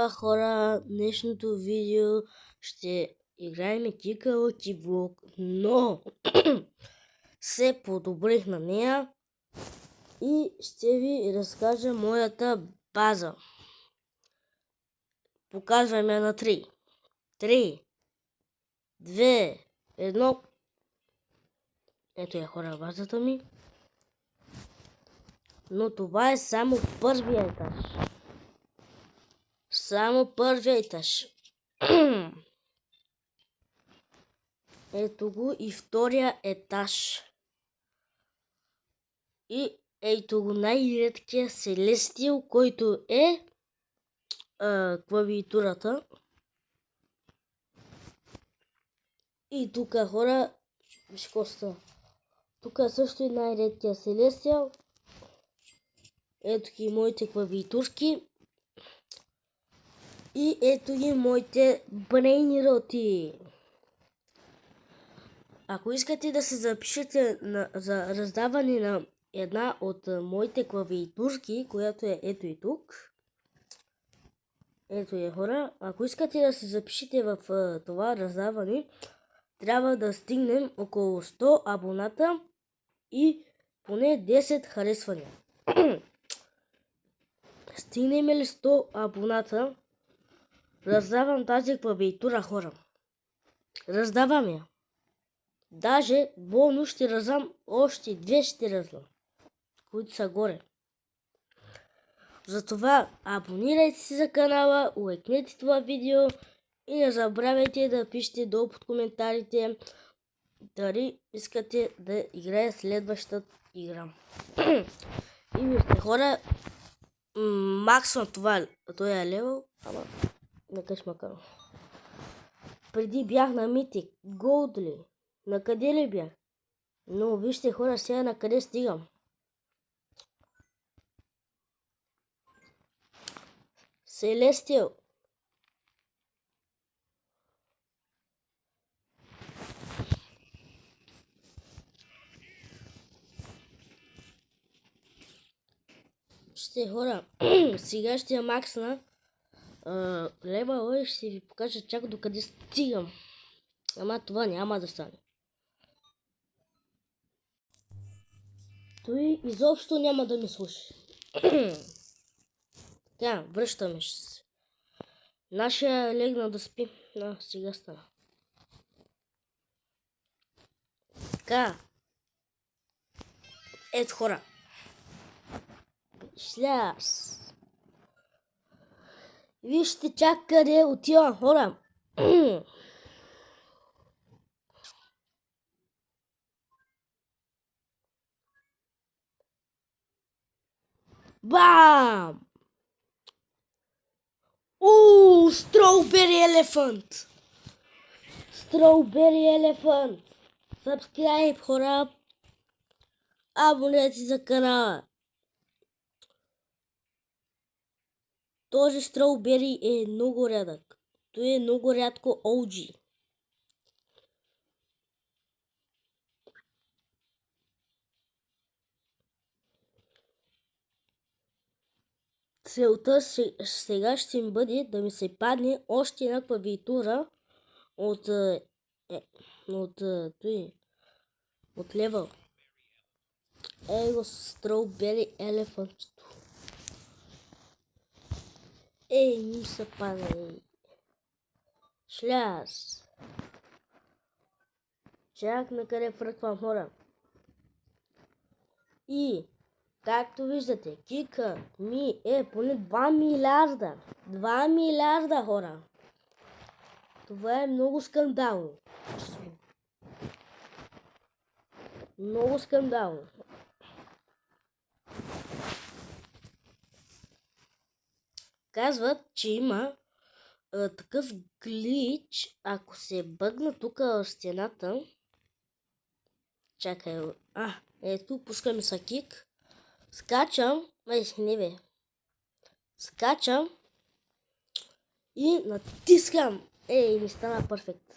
Хора, днешното видео ще играем Кика Лъки Блок, но се подобрих на нея и ще ви разкажа моята база. Показвам я на 3. 3, 2, 1. Ето е, хора, базата ми. Но това е само първия етаж. Само първия етаж. Ето го и втория етаж. И ето го най-редкия Селестиал, който е клавиатурата. И тук, хора, виж какво става. Тук също е най-редкия Селестиал. Ето ги моите клавиатурки. И ето ги моите брейнроти. Ако искате да се запишете за раздаване на една от моите клавиатурки, която е ето и тук. Ето е, хора. Ако искате да се запишете в това раздаване, трябва да стигнем около 100 абоната и поне 10 харесвания. Стигнем ли 100 абоната, раздавам тази клавиатура, хора. Раздавам я. Даже бонус ще раздам, още 2 ще раздам, които са горе. Затова абонирайте се за канала, лайкнете това видео и не забравяйте да пишете долу под коментарите дали искате да играя следващата игра. И вижте, хора, максимум това е левел, ама на кашмакано. Преди бях на Митик, Голд ли? На къде ли бях? Но вижте, хора, сега на къде стигам. Селестиал. Ще, хора, сега ще я максна левела и ще ви покажа чак докъде стигам. Ама това няма да стане. Той изобщо няма да ме слуша. Така, връщаме се. Нашия легна да спи. Сега стана. Така. Ето, хора. Шляс. Вижте чак къде отивам, хора. Бам! Strawberry Elephant! Strawberry Elephant! Subscribe, хора! Абонете се за канала! Този Strawberry е много рядък. Той е много рядко OG. Целта сега ще ми бъде да ми се падне още една клавиатура от левел. Его Strawberry Elephant. Ей, ми се падне. Шляс. Чак на къде фръквам, хора. И както виждате, кика ми е поне 2 милиарда. 2 милиарда, хора. Това е много скандално. Много скандално. Казват, че има такъв глич, ако се бъгна тук в стената. Чакай. Ето, пускаме са кик. Скачам. Не бе. Скачам. И натискам. Ми стана перфект.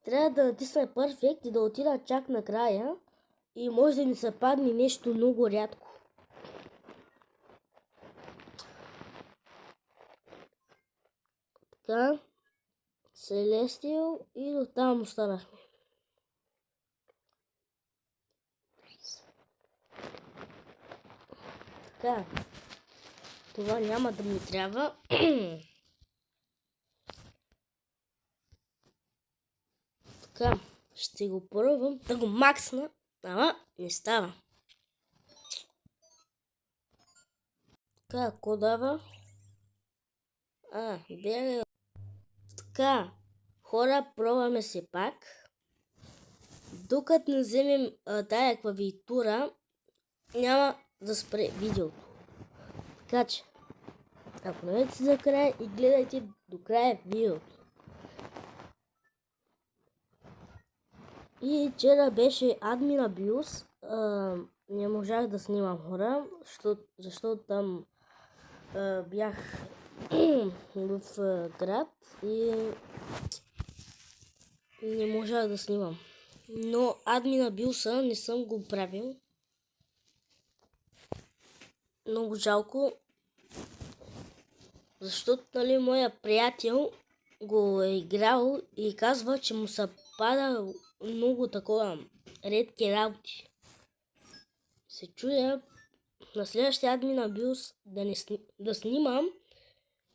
Трябва да натисна перфект и да отида чак накрая. И може да ми се падне нещо много рядко. Така. Селестиал и до там останахме. Така. Това няма да ми трябва. Така. Ще го пробвам да го максна. Ама не става. Така, ако дава? Бяга. Така. Хора, пробваме се пак. Докато не вземем тая клавиатура, няма да спре видеото. Така че, абонирайте се за края и гледайте до края видеото. И вчера беше админ абюз. Не можах да снимам хора, защото там бях в град и не можах да снимам. Но админ абюза не съм го правил. Много жалко. Защото, нали, моя приятел го е играл и казва, че му са пада много такова редки работи. Се чудя на следващия админ абюз да снимам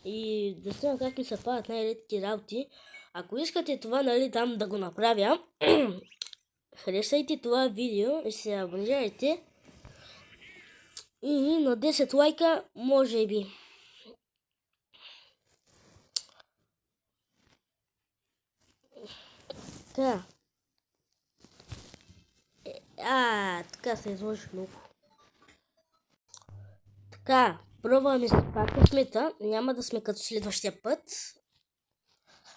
и да снимам как ми се падат най-редки работи. Ако искате това, нали, там да го направя, харесайте това видео и се абонирайте. И на 10 лайка, може би. Така. Така се изложи много. Така, пробваме се пак късмета. Няма да сме като следващия път.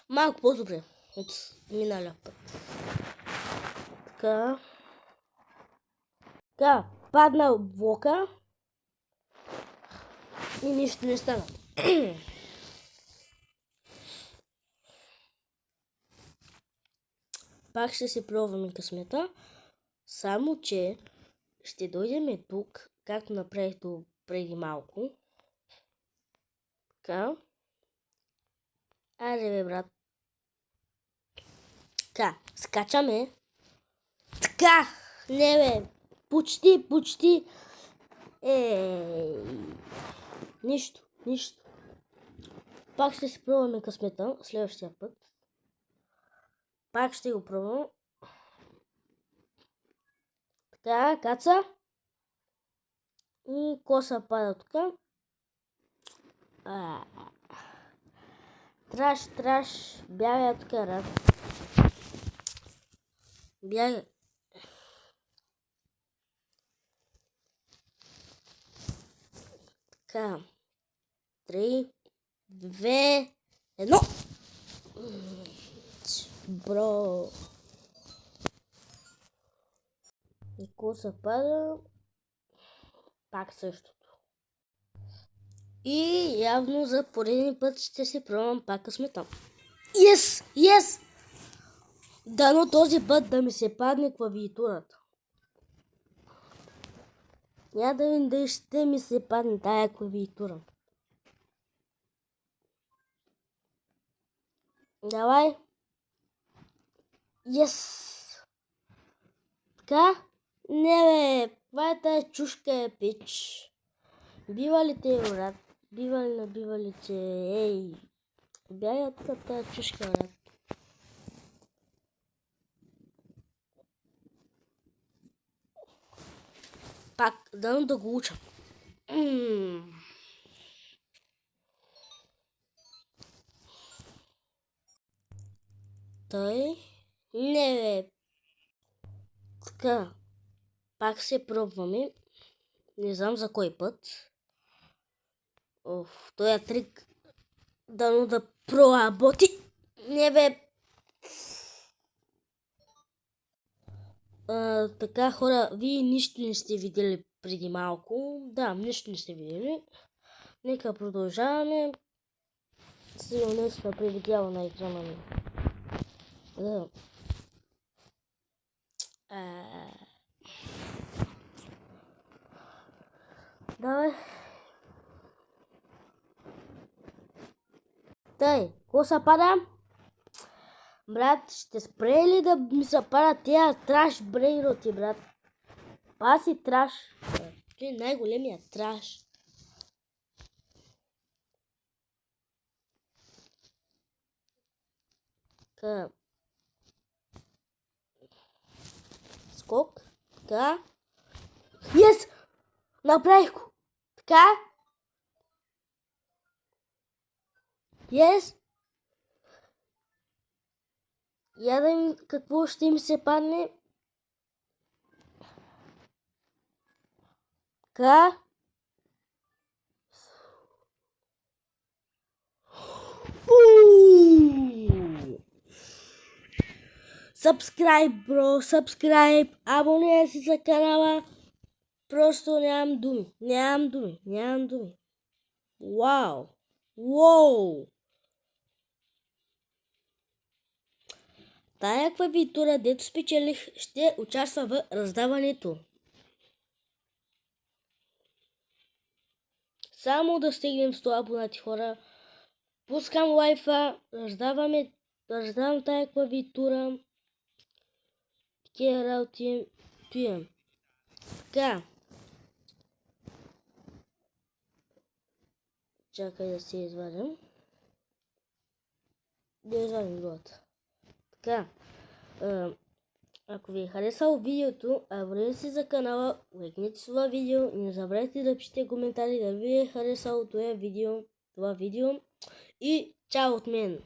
Малко по-добре от миналия път. Така. Така, падна блока. И нищо не стана. Пак ще се пробваме късмета. Само че ще дойдем тук, както направих преди малко. Така. Айде бе, брат. Така, скачаме. Така! Не бе! Почти! Нищо. Пак ще се пробваме късмета следващия път. Пак ще го пробвам. Така, каца. И коса пада тук. Траш. Бяга тук, рад. Бяга. Така. 3, 2, 1. Бро. И коса пада. Пак същото. И явно за пореден път ще се пробвам пак късмета. Yes! Дано този път да ми се падне клавиатурата. Я да видим дали ще ми се падне тая клавиатура. Давай. Yes! Така? Не бе, това е тая чушка пич. Бива ли те, брат? Бива ли те? Ей! Бяга тук тая чушка, брат. Пак, дано да го уча. Той? Не бе. Така. Пак се пробваме. Не знам за кой път. Този трик дано да проработи. Не бе. Така, хора, вие нищо не сте видели преди малко. Да, нищо не сте видели. Нека продължаваме. Сигурно нещо прилетяло на екрана ми. Да. Давай. Тъй, какво се пада? Брат, ще спре ли да ми се падат тия траш брейроти, брат? Паси траш. Той е най-големия траш. Така. Скок. Така. Yes! Направих го. Така. Yes! Я да ми какво ще им се падне. Така. Subscribe, bro, subscribe, абонирай се за канала. Просто нямам думи. Вау! Уоу! Тая клавиатура, дето спечелих, ще участва в раздаването. Само да стигнем 100 абонати, хора. Пускам лайфа, раздавам тая клавиатура. Такива работи пием. Така. Чакай да се извадим. Да извадим другата. Така. Ако ви е харесало видеото, абонирайте се за канала, лайкнете това видео и не забравяйте да пишете коментари да ви е харесало това видео. И чао от мен!